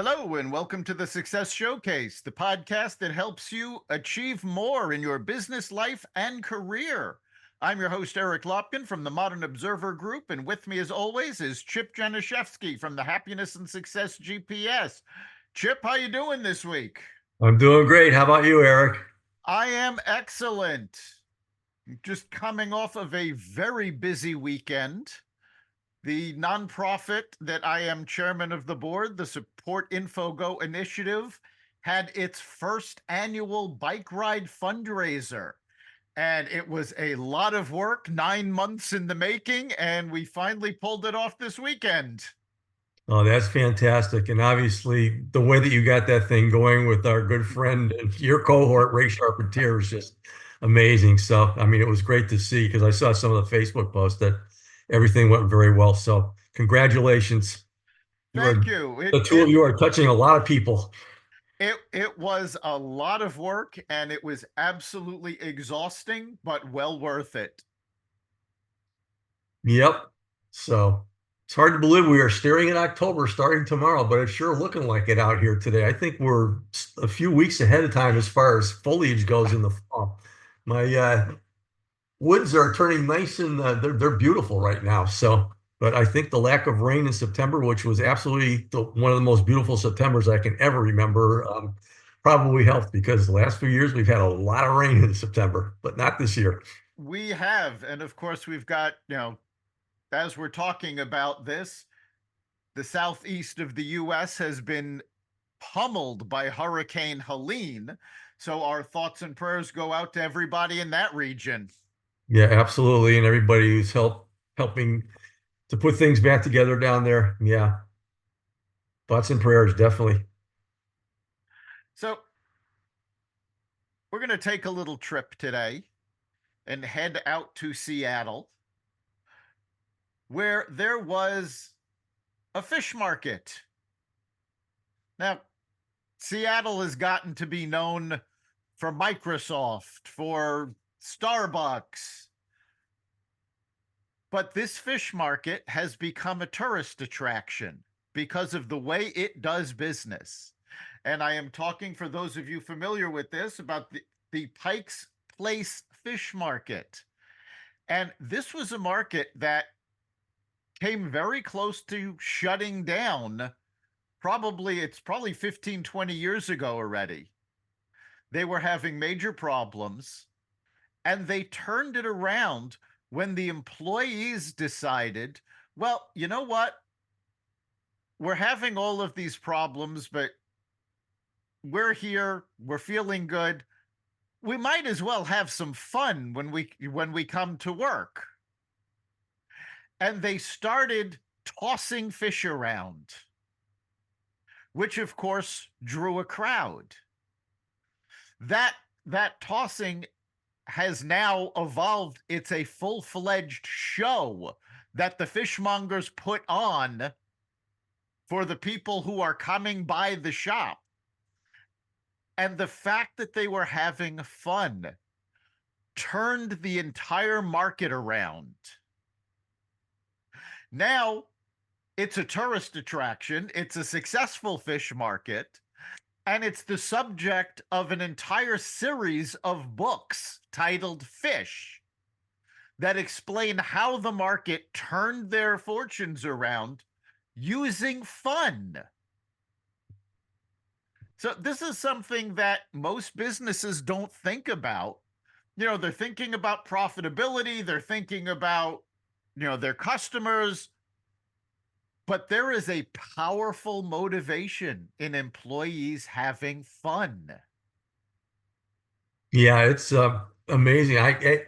Hello, and welcome to the Success Showcase, the podcast that helps you achieve more in your business life and career. I'm your host, Eric Lopkin from the Modern Observer Group, and with me, as always, is Chip Janiszewski from the Happiness and Success GPS. Chip, how you doing this week? I'm doing great. How about you, Eric? I am excellent. Just coming off of a very busy weekend. The nonprofit that I am chairman of the board, the Support InfoGo Initiative, had its first annual bike ride fundraiser. And it was a lot of work, 9 months in the making, and we finally pulled it off this weekend. Oh, that's fantastic. And obviously, the way that you got that thing going with our good friend and your cohort, Ray Charpentier, is just amazing. So, I mean, it was great to see because I saw some of the Facebook posts that everything went very well. So, congratulations. You Thank are you. the two of you are touching a lot of people. It was a lot of work and it was absolutely exhausting, but well worth it. Yep. So, it's hard to believe we are staring at October starting tomorrow, but it's sure looking like it out here today. I think we're a few weeks ahead of time as far as foliage goes in the fall. My woods are turning nice and they're beautiful right now. So, but I think the lack of rain in September, which was absolutely one of the most beautiful Septembers I can ever remember, probably helped because the last few years we've had a lot of rain in September, but not this year. We have, and of course, we've got, as we're talking about this, the southeast of the U.S. has been pummeled by Hurricane Helene. So our thoughts and prayers go out to everybody in that region. Yeah, absolutely, and everybody who's helping to put things back together down there. Yeah, thoughts and prayers, definitely. So we're going to take a little trip today and head out to Seattle, where there was a fish market. Now, Seattle has gotten to be known for Microsoft, for Starbucks. But this fish market has become a tourist attraction because of the way it does business. And I am talking, for those of you familiar with this, about the Pike's Place Fish Market. And this was a market that came very close to shutting down. It's probably 15, 20 years ago already. They were having major problems and they turned it around when the employees decided, well, you know what? We're having all of these problems, but we're here, we're feeling good. We might as well have some fun when we come to work. And they started tossing fish around, which of course drew a crowd. That tossing has now evolved. It's a full-fledged show that the fishmongers put on for the people who are coming by the shop. And the fact that they were having fun turned the entire market around. Now it's a tourist attraction, it's a successful fish market, and it's the subject of an entire series of books titled Fish that explain how the market turned their fortunes around using fun. So this is something that most businesses don't think about. They're thinking about profitability, they're thinking about, their customers, but there is a powerful motivation in employees having fun. Yeah, it's amazing. I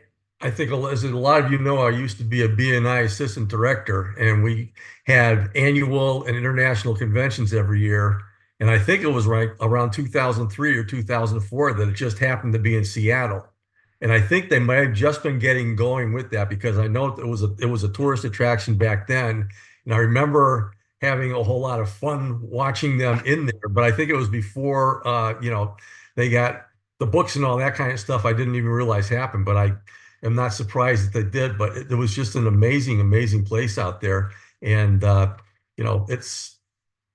think as a lot of you know, I used to be a BNI assistant director, and we had annual and international conventions every year. And I think it was right around 2003 or 2004 that it just happened to be in Seattle. And I think they might have just been getting going with that because I know it was a tourist attraction back then. And I remember having a whole lot of fun watching them in there. But I think it was before they got the books and all that kind of stuff I didn't even realize happened, but I am not surprised that they did. But it was just an amazing, amazing place out there. And it's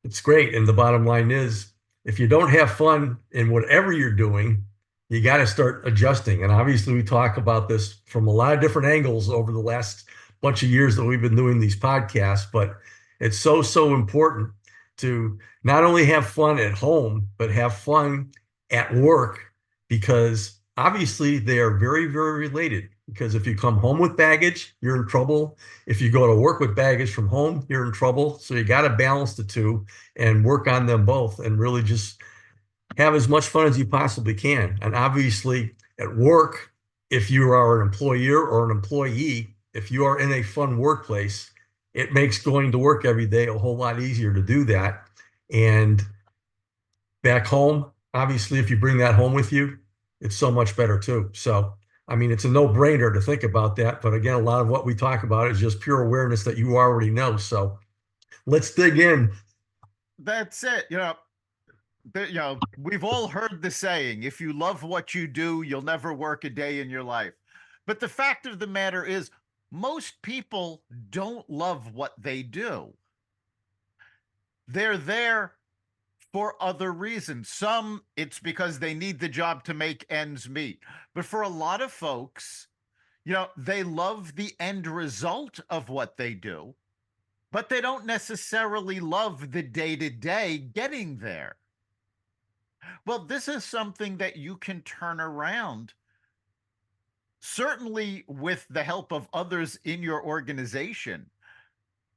It's great. And the bottom line is, if you don't have fun in whatever you're doing, you got to start adjusting. And obviously, we talk about this from a lot of different angles over the last bunch of years that we've been doing these podcasts. But it's so, so important to not only have fun at home, but have fun at work, because obviously they are very, very related. Because if you come home with baggage, you're in trouble. If you go to work with baggage from home, you're in trouble. So you got to balance the two and work on them both and really just have as much fun as you possibly can. And obviously, at work, if you are an employer or an employee, if you are in a fun workplace, it makes going to work every day a whole lot easier to do that. And back home, obviously, if you bring that home with you, it's so much better too. So, I mean, it's a no-brainer to think about that. But again, a lot of what we talk about is just pure awareness that you already know. So let's dig in. That's it. We've all heard the saying, if you love what you do, you'll never work a day in your life. But the fact of the matter is, most people don't love what they do. They're there for other reasons. Some, it's because they need the job to make ends meet. But for a lot of folks, they love the end result of what they do, but they don't necessarily love the day to day getting there. Well, this is something that you can turn around, certainly with the help of others in your organization.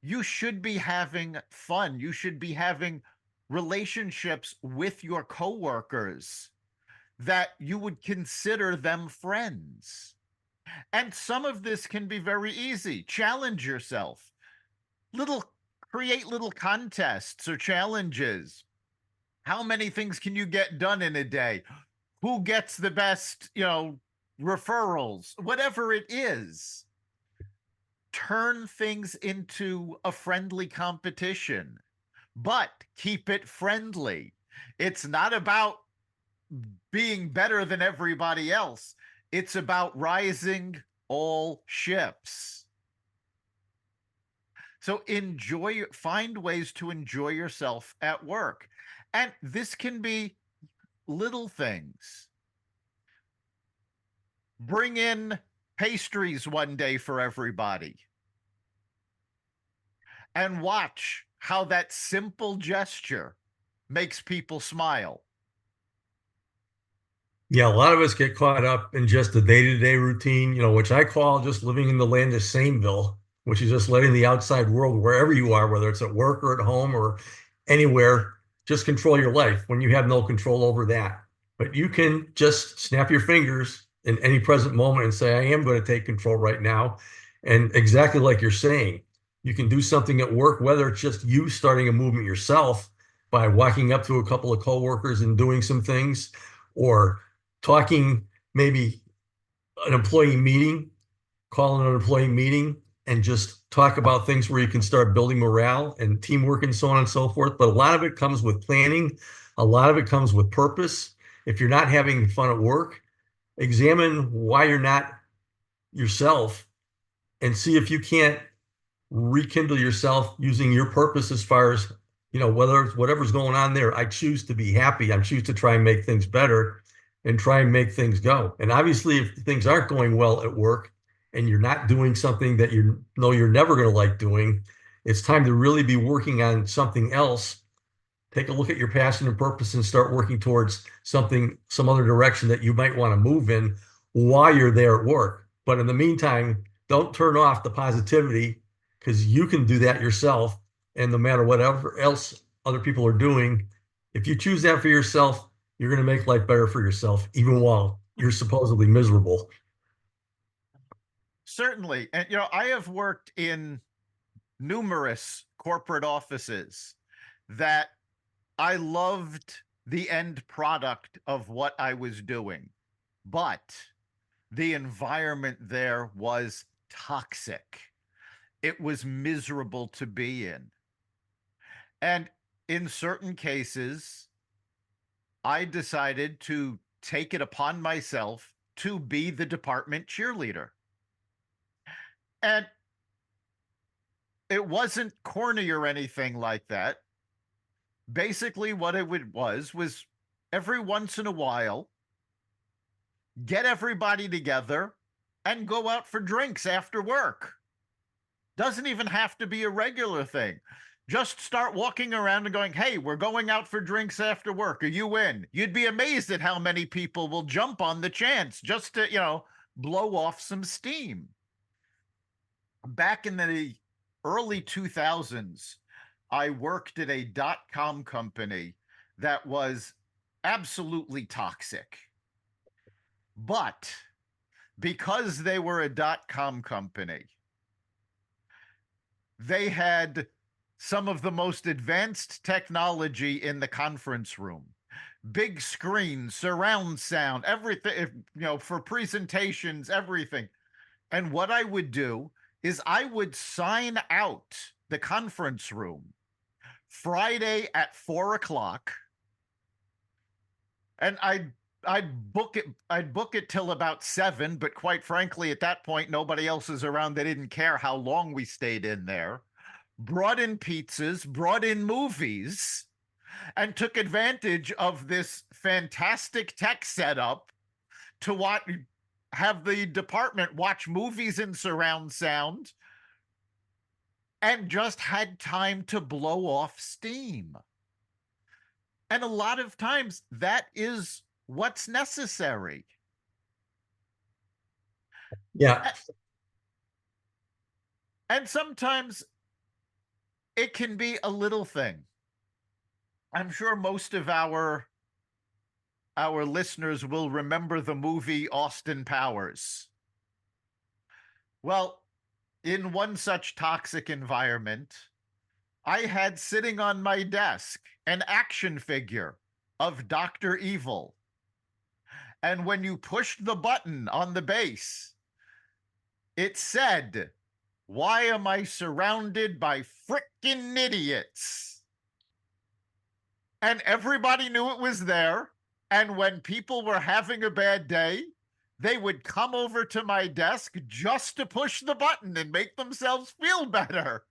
You should be having fun. You should be having relationships with your coworkers that you would consider them friends. And some of this can be very easy. Challenge yourself. Little Create little contests or challenges. How many things can you get done in a day? Who gets the best, referrals? Whatever it is, turn things into a friendly competition, but keep it friendly. It's not about being better than everybody else. It's about rising all ships. So find ways to enjoy yourself at work. And this can be little things. Bring in pastries one day for everybody and watch how that simple gesture makes people smile. Yeah, a lot of us get caught up in just the day-to-day routine, which I call just living in the land of Sameville, which is just letting the outside world, wherever you are, whether it's at work or at home or anywhere, just control your life when you have no control over that. But you can just snap your fingers in any present moment and say, I am going to take control right now. And exactly like you're saying, you can do something at work, whether it's just you starting a movement yourself by walking up to a couple of coworkers and doing some things, or talking, maybe an employee meeting, calling an employee meeting and just talk about things where you can start building morale and teamwork and so on and so forth. But a lot of it comes with planning. A lot of it comes with purpose. If you're not having fun at work, examine why you're not yourself and see if you can't rekindle yourself using your purpose as far as, whether it's whatever's going on there. I choose to be happy. I choose to try and make things better and try and make things go. And obviously, if things aren't going well at work and you're not doing something that you know you're never going to like doing, it's time to really be working on something else. Take a look at your passion and purpose and start working towards something, some other direction that you might want to move in while you're there at work. But in the meantime, don't turn off the positivity, because you can do that yourself. And no matter whatever else other people are doing, if you choose that for yourself, you're going to make life better for yourself, even while you're supposedly miserable. Certainly. And, I have worked in numerous corporate offices that I loved the end product of what I was doing, but the environment there was toxic. It was miserable to be in. And in certain cases, I decided to take it upon myself to be the department cheerleader. And it wasn't corny or anything like that. Basically, what it was every once in a while, get everybody together and go out for drinks after work. Doesn't even have to be a regular thing. Just start walking around and going, hey, we're going out for drinks after work. Are you in? You'd be amazed at how many people will jump on the chance just to, blow off some steam. Back in the early 2000s, I worked at a .com company that was absolutely toxic. But because they were a .com company, they had some of the most advanced technology in the conference room. Big screens, surround sound, everything, for presentations, everything. And what I would do is I would sign out the conference room Friday at 4 o'clock, and I'd book it till about 7, but quite frankly, at that point, nobody else is around. They didn't care how long we stayed in there. Brought in pizzas, brought in movies, and took advantage of this fantastic tech setup to have the department watch movies in surround sound, and just had time to blow off steam. And a lot of times that is what's necessary. Yeah. And sometimes it can be a little thing. I'm sure most of our listeners will remember the movie Austin Powers. Well, in one such toxic environment, I had sitting on my desk an action figure of Dr. Evil. And when you pushed the button on the base, it said, "Why am I surrounded by frickin' idiots?" And everybody knew it was there. And when people were having a bad day, they would come over to my desk just to push the button and make themselves feel better.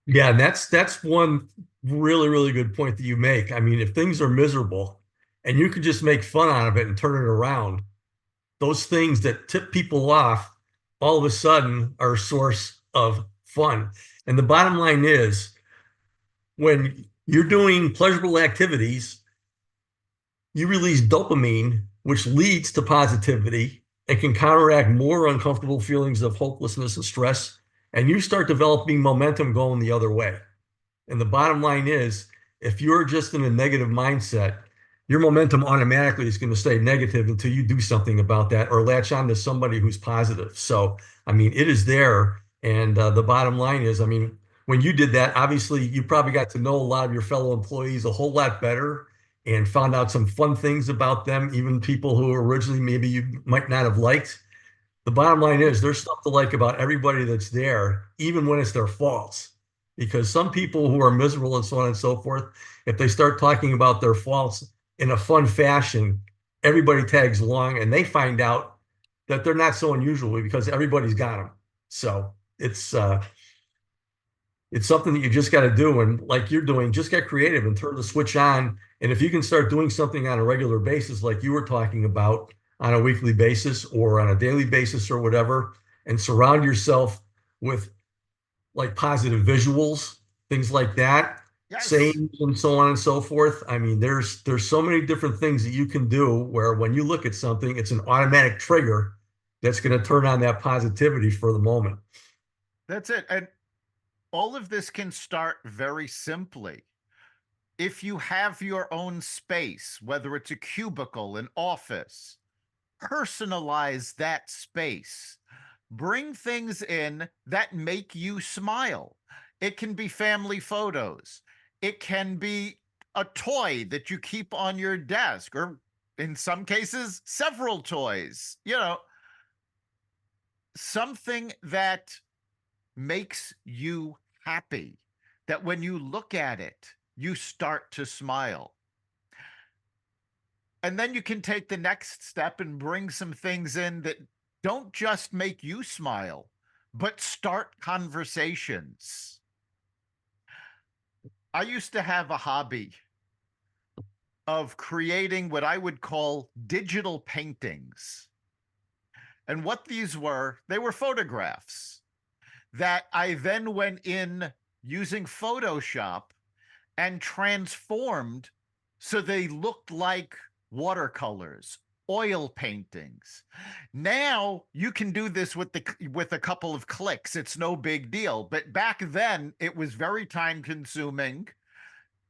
Yeah, and that's one really, really good point that you make. I mean, if things are miserable and you can just make fun out of it and turn it around, those things that tip people off all of a sudden are a source of fun. And the bottom line is when you're doing pleasurable activities, you release dopamine, which leads to positivity and can counteract more uncomfortable feelings of hopelessness and stress. And you start developing momentum going the other way. And the bottom line is, if you're just in a negative mindset, your momentum automatically is going to stay negative until you do something about that or latch on to somebody who's positive. So, I mean, it is there. And the bottom line is, I mean, when you did that, obviously you probably got to know a lot of your fellow employees a whole lot better and found out some fun things about them, even people who originally maybe you might not have liked. The bottom line is there's stuff to like about everybody that's there, even when it's their faults. Because some people who are miserable and so on and so forth, if they start talking about their faults in a fun fashion, everybody tags along and they find out that they're not so unusual because everybody's got them. So it's something that you just got to do. And like you're doing, just get creative and turn the switch on. And if you can start doing something on a regular basis, like you were talking about on a weekly basis or on a daily basis or whatever, and surround yourself with like positive visuals, things like that, Yes, sayings and so on and so forth. I mean, there's so many different things that you can do where when you look at something, it's an automatic trigger that's going to turn on that positivity for the moment. that's it. And all of this can start very simply. If you have your own space, whether it's a cubicle, an office, personalize that space. Bring things in that make you smile. It can be family photos. It can be a toy that you keep on your desk, or in some cases, several toys. Something that makes you happy, that when you look at it, you start to smile. And then you can take the next step and bring some things in that don't just make you smile, but start conversations. I used to have a hobby of creating what I would call digital paintings. And what these were, they were photographs that I then went in using Photoshop and transformed so they looked like watercolors, oil paintings. Now you can do this with a couple of clicks. It's no big deal. But back then it was very time consuming,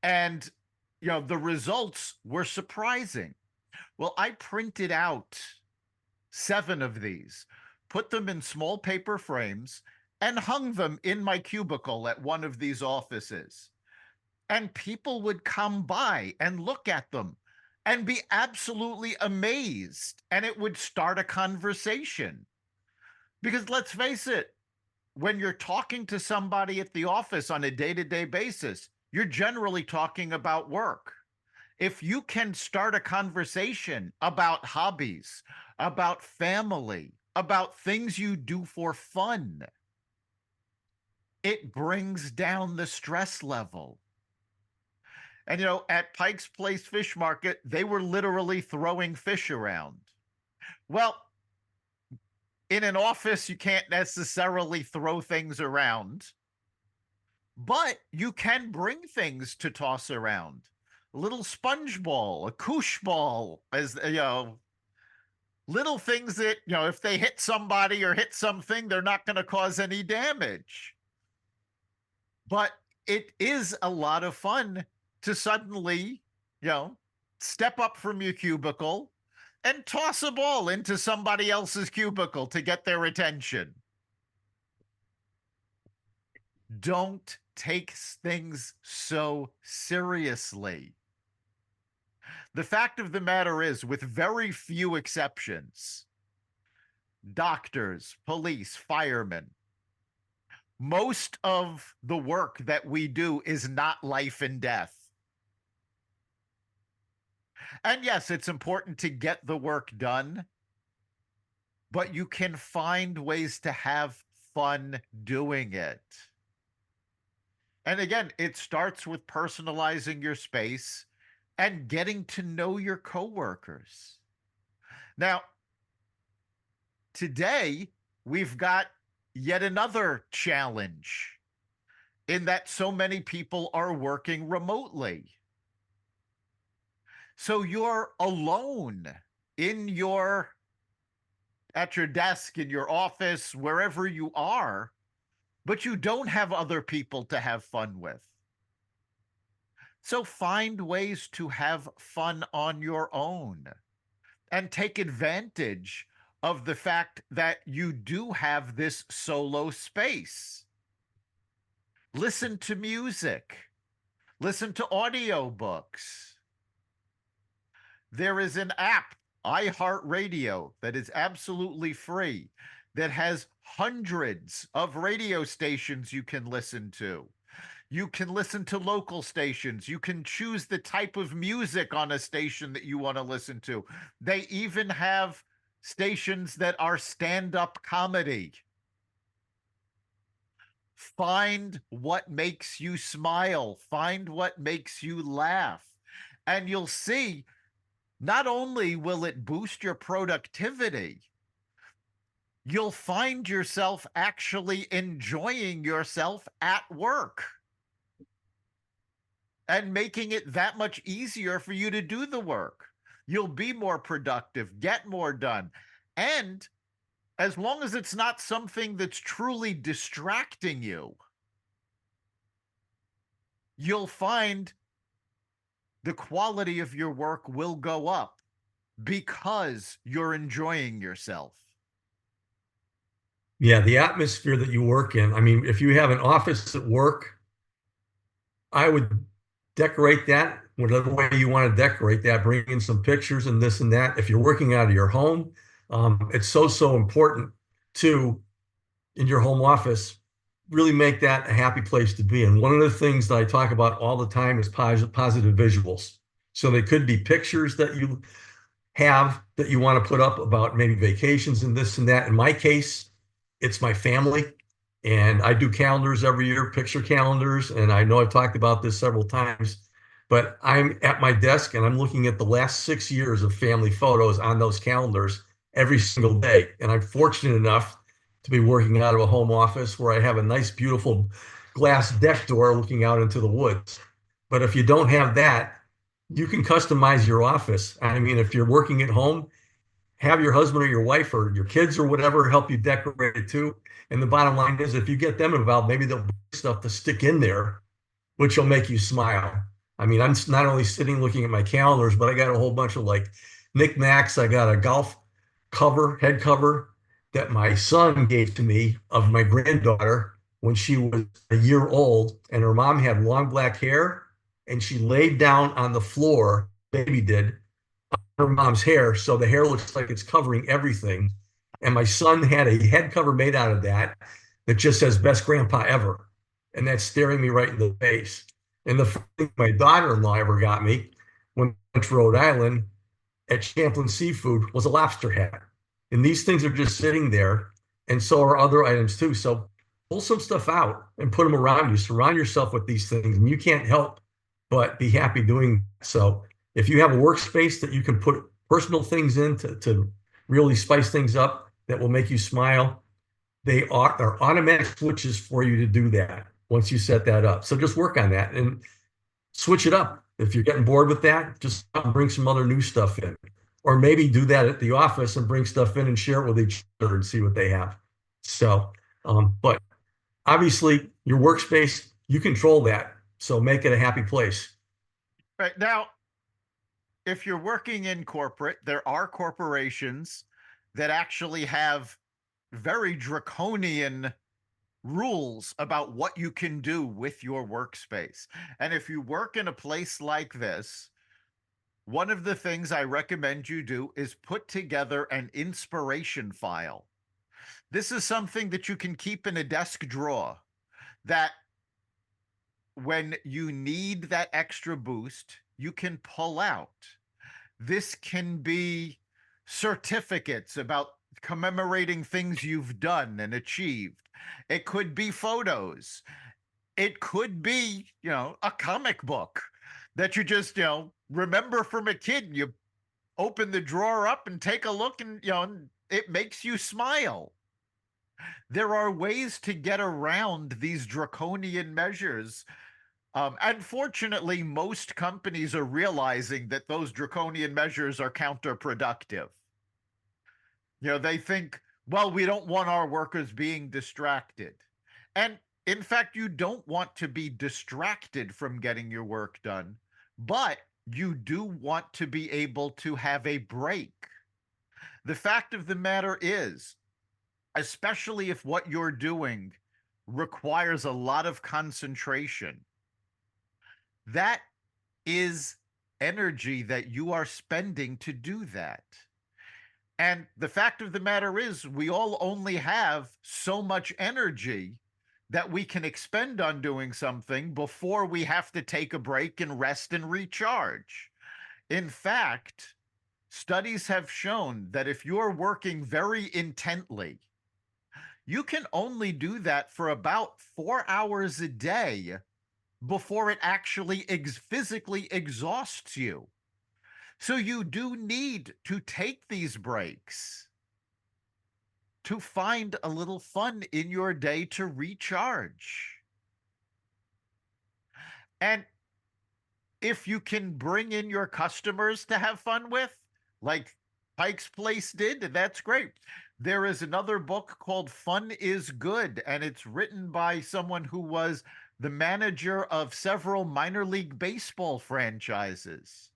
and the results were surprising. Well, I printed out 7 of these, put them in small paper frames, and hung them in my cubicle at one of these offices. And people would come by and look at them and be absolutely amazed. And it would start a conversation. Because let's face it, when you're talking to somebody at the office on a day to day basis, you're generally talking about work. If you can start a conversation about hobbies, about family, about things you do for fun, it brings down the stress level. And, at Pike's Place Fish Market, they were literally throwing fish around. Well, in an office, you can't necessarily throw things around, but you can bring things to toss around. A little sponge ball, a koosh ball, as little things that, if they hit somebody or hit something, they're not going to cause any damage. But it is a lot of fun to suddenly, step up from your cubicle and toss a ball into somebody else's cubicle to get their attention. Don't take things so seriously. The fact of the matter is, with very few exceptions, doctors, police, firemen, most of the work that we do is not life and death. And yes, it's important to get the work done, but you can find ways to have fun doing it. And again, it starts with personalizing your space and getting to know your coworkers. Now, today, we've got yet another challenge in that so many people are working remotely. So you're alone at your desk, in your office, wherever you are, but you don't have other people to have fun with. So find ways to have fun on your own and take advantage of the fact that you do have this solo space. Listen to music, listen to audiobooks. There is an app, iHeartRadio, that is absolutely free, that has hundreds of radio stations you can listen to. You can listen to local stations. You can choose the type of music on a station that you want to listen to. They even have stations that are stand-up comedy. Find what makes you smile. Find what makes you laugh. And you'll see, not only will it boost your productivity, you'll find yourself actually enjoying yourself at work and making it that much easier for you to do the work. You'll be more productive, get more done. And as long as it's not something that's truly distracting you, you'll find the quality of your work will go up because you're enjoying yourself. Yeah, the atmosphere that you work in. I mean, if you have an office at work, I would decorate that whatever way you want to decorate that, bring in some pictures and this and that. If you're working out of your home, it's so important to, in your home office, really make that a happy place to be. And one of the things that I talk about all the time is positive visuals. So they could be pictures that you have that you want to put up about maybe vacations and this and that. In my case, it's my family And I do calendars every year, picture calendars. And I know I've talked about this several times, but I'm at my desk and I'm looking at the last 6 years of family photos on those calendars every single day. And I'm fortunate enough to be working out of a home office where I have a nice, beautiful glass deck door looking out into the woods. But if you don't have that, you can customize your office. I mean, if you're working at home, have your husband or your wife or your kids or whatever help you decorate it too. And the bottom line is, if you get them involved, maybe they'll bring stuff to stick in there, which will make you smile. I mean, I'm not only sitting looking at my calendars, but I got a whole bunch of like knickknacks. I got a golf cover, head cover that my son gave to me of my granddaughter when she was a year old, and her mom had long black hair, and she laid down on the floor, baby did, her mom's hair, so the hair looks like it's covering everything. And my son had a head cover made out of that that just says "Best Grandpa Ever," and that's staring me right in the face. And the first thing my daughter-in-law ever got me when I went to Rhode Island at Champlain Seafood was a lobster hat. And these things are just sitting there, and so are other items too. So pull some stuff out and put them around you. Surround yourself with these things, and you can't help but be happy doing so. If you have a workspace that you can put personal things in to really spice things up that will make you smile, are automatic switches for you to do that once you set that up. So just work on that and switch it up. If you're getting bored with that, just bring some other new stuff in. Or maybe do that at the office and bring stuff in and share it with each other and see what they have. So, but obviously, your workspace, you control that. So make it a happy place. Right now, if you're working in corporate, there are corporations that actually have very draconian rules about what you can do with your workspace. And if you work in a place like this, one of the things I recommend you do is put together an inspiration file. This is something that you can keep in a desk drawer that when you need that extra boost, you can pull out. This can be certificates about commemorating things you've done and achieved. It could be photos. It could be, a comic book that you just, remember from a kid. And you open the drawer up and take a look, and, it makes you smile. There are ways to get around these draconian measures. Unfortunately, most companies are realizing that those draconian measures are counterproductive. They think, well, we don't want our workers being distracted. And in fact, you don't want to be distracted from getting your work done, but you do want to be able to have a break. The fact of the matter is, especially if what you're doing requires a lot of concentration, that is energy that you are spending to do that. And the fact of the matter is, we all only have so much energy that we can expend on doing something before we have to take a break and rest and recharge. In fact, studies have shown that if you're working very intently, you can only do that for about 4 hours a day before it actually physically exhausts you. So you do need to take these breaks to find a little fun in your day to recharge. And if you can bring in your customers to have fun with, like Pike's Place did, that's great. There is another book called Fun is Good, and it's written by someone who was the manager of several minor league baseball franchises.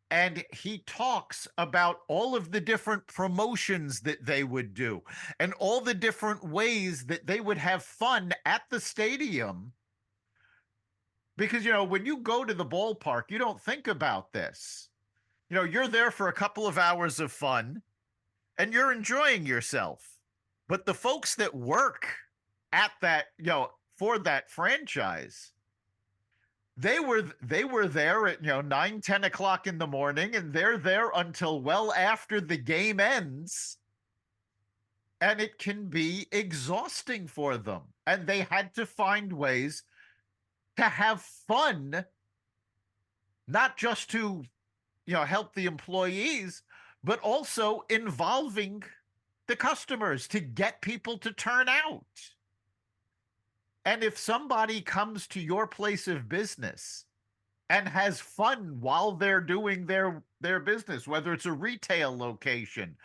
And he talks about all of the different promotions that they would do and all the different ways that they would have fun at the stadium. Because, when you go to the ballpark, you don't think about this. You're there for a couple of hours of fun and you're enjoying yourself. But the folks that work at that, for that franchise, they were there at 9-10 o'clock in the morning, and they're there until well after the game ends, and it can be exhausting for them. And they had to find ways to have fun, not just to, help the employees, but also involving the customers to get people to turn out. And if somebody comes to your place of business and has fun while they're doing their business, whether it's a retail location,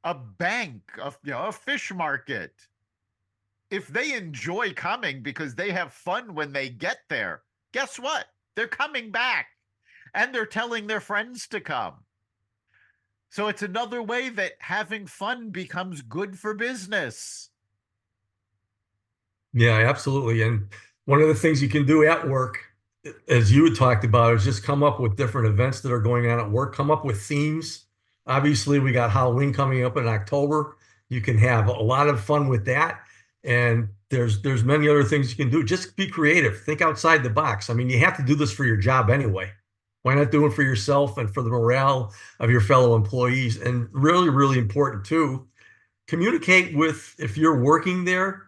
a bank, a fish market, if they enjoy coming because they have fun when they get there, guess what? They're coming back and they're telling their friends to come. So it's another way that having fun becomes good for business. Yeah, absolutely. And one of the things you can do at work, as you had talked about, is just come up with different events that are going on at work, come up with themes. Obviously, we got Halloween coming up in October. You can have a lot of fun with that. And there's many other things you can do. Just be creative. Think outside the box. I mean, you have to do this for your job anyway. Why not do it for yourself and for the morale of your fellow employees? And really, really important too, communicate with, if you're working there,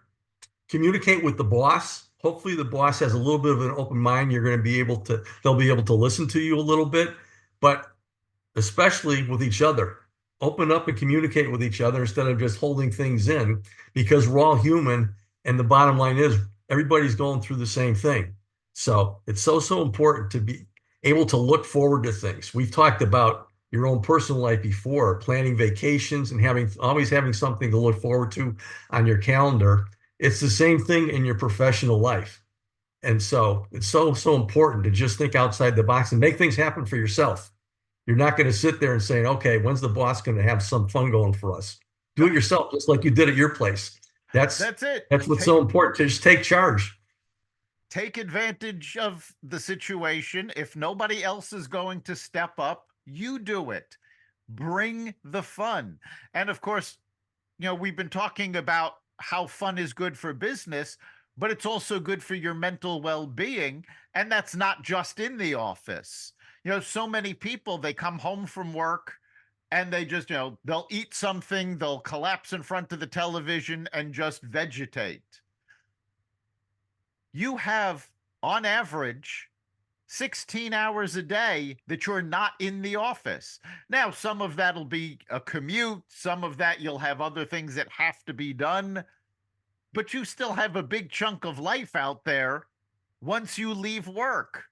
communicate with the boss. Hopefully the boss has a little bit of an open mind. You're going to be able to, they'll be able to listen to you a little bit, but especially with each other. Open up and communicate with each other instead of just holding things in, because we're all human. And the bottom line is everybody's going through the same thing. So it's so important to be able to look forward to things. We've talked about your own personal life before, planning vacations and always having something to look forward to on your calendar. It's the same thing in your professional life. And so it's so important to just think outside the box and make things happen for yourself. You're not going to sit there and say, okay, when's the boss going to have some fun going for us? Do it yourself, just like you did at your place. That's That's it. that's what's so important, to just take charge. Take advantage of the situation. If nobody else is going to step up, you do it. Bring the fun. And of course, we've been talking about how fun is good for business, but it's also good for your mental well-being. And that's not just in the office. So many people, they come home from work and they just, they'll eat something, they'll collapse in front of the television and just vegetate. You have, on average, 16 hours a day that you're not in the office. Now, some of that'll be a commute, some of that you'll have other things that have to be done, but you still have a big chunk of life out there once you leave work.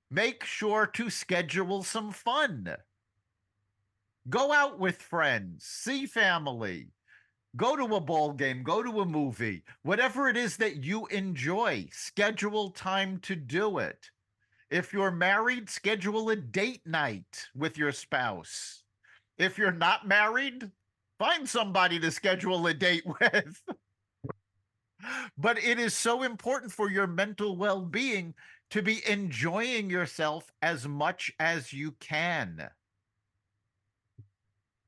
Make sure to schedule some fun. Go out with friends, see family, go to a ball game, go to a movie, whatever it is that you enjoy, schedule time to do it. If you're married, schedule a date night with your spouse. If you're not married, find somebody to schedule a date with. But it is so important for your mental well-being to be enjoying yourself as much as you can.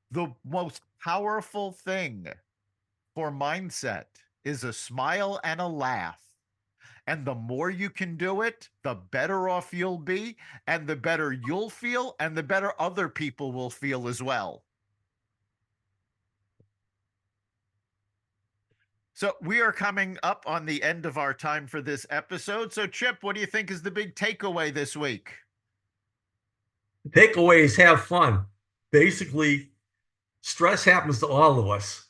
The most powerful thing for mindset is a smile and a laugh. And the more you can do it, the better off you'll be, and the better you'll feel, and the better other people will feel as well. So we are coming up on the end of our time for this episode. So, Chip, what do you think is the big takeaway this week? Takeaways: have fun. Basically, stress happens to all of us.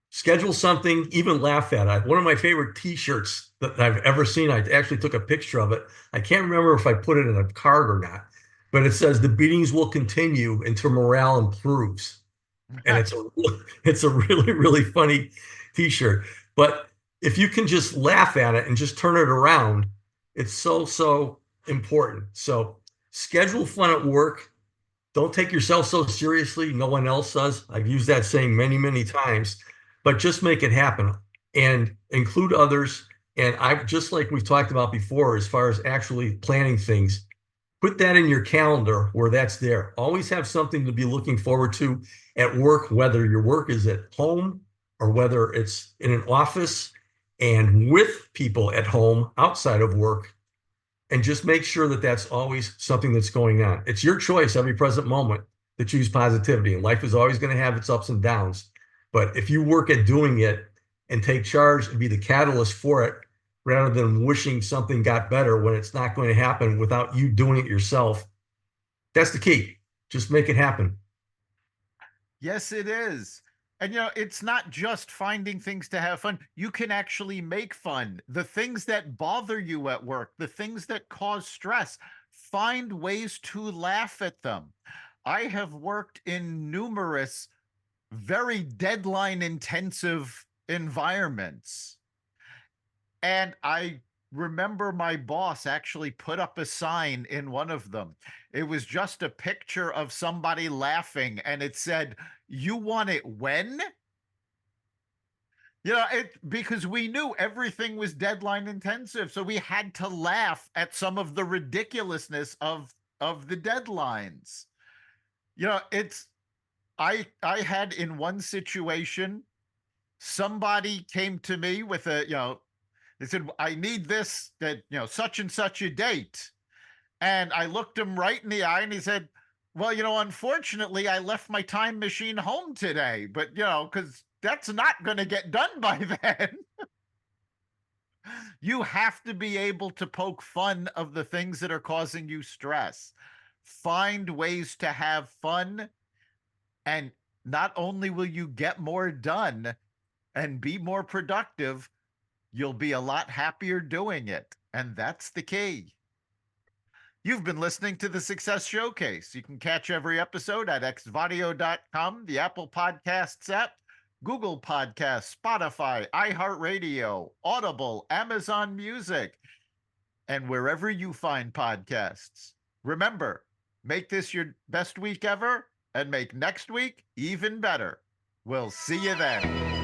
Schedule something, even laugh at it. One of my favorite t-shirts that I've ever seen, I actually took a picture of it. I can't remember if I put it in a card or not, but it says the beatings will continue until morale improves. And it's a really, really funny t-shirt. But if you can just laugh at it and just turn it around, it's so important. So schedule fun at work. Don't take yourself so seriously. No one else does. I've used that saying many, many times, but just make it happen and include others. And just like we've talked about before, as far as actually planning things, put that in your calendar where that's there. Always have something to be looking forward to at work, whether your work is at home or whether it's in an office and with people at home outside of work. And just make sure that that's always something that's going on. It's your choice every present moment to choose positivity. And life is always going to have its ups and downs. But if you work at doing it and take charge and be the catalyst for it, rather than wishing something got better when it's not going to happen without you doing it yourself, that's the key. Just make it happen. Yes, it is. And it's not just finding things to have fun. You can actually make fun. The things that bother you at work, the things that cause stress, find ways to laugh at them. I have worked in numerous very deadline intensive environments. And I remember my boss actually put up a sign in one of them. It was just a picture of somebody laughing, and it said, "You want it when?" Because we knew everything was deadline intensive, so we had to laugh at some of the ridiculousness of the deadlines. It's I had in one situation, somebody came to me with they said, "I need this, that, such and such a date." And I looked him right in the eye and he said, "Well, unfortunately, I left my time machine home today, but, because that's not going to get done by then." You have to be able to poke fun of the things that are causing you stress. Find ways to have fun, and not only will you get more done and be more productive, you'll be a lot happier doing it. And that's the key. You've been listening to the Success Showcase. You can catch every episode at xvadio.com, the Apple Podcasts app, Google Podcasts, Spotify, iHeartRadio, Audible, Amazon Music, and wherever you find podcasts. Remember, make this your best week ever and make next week even better. We'll see you then.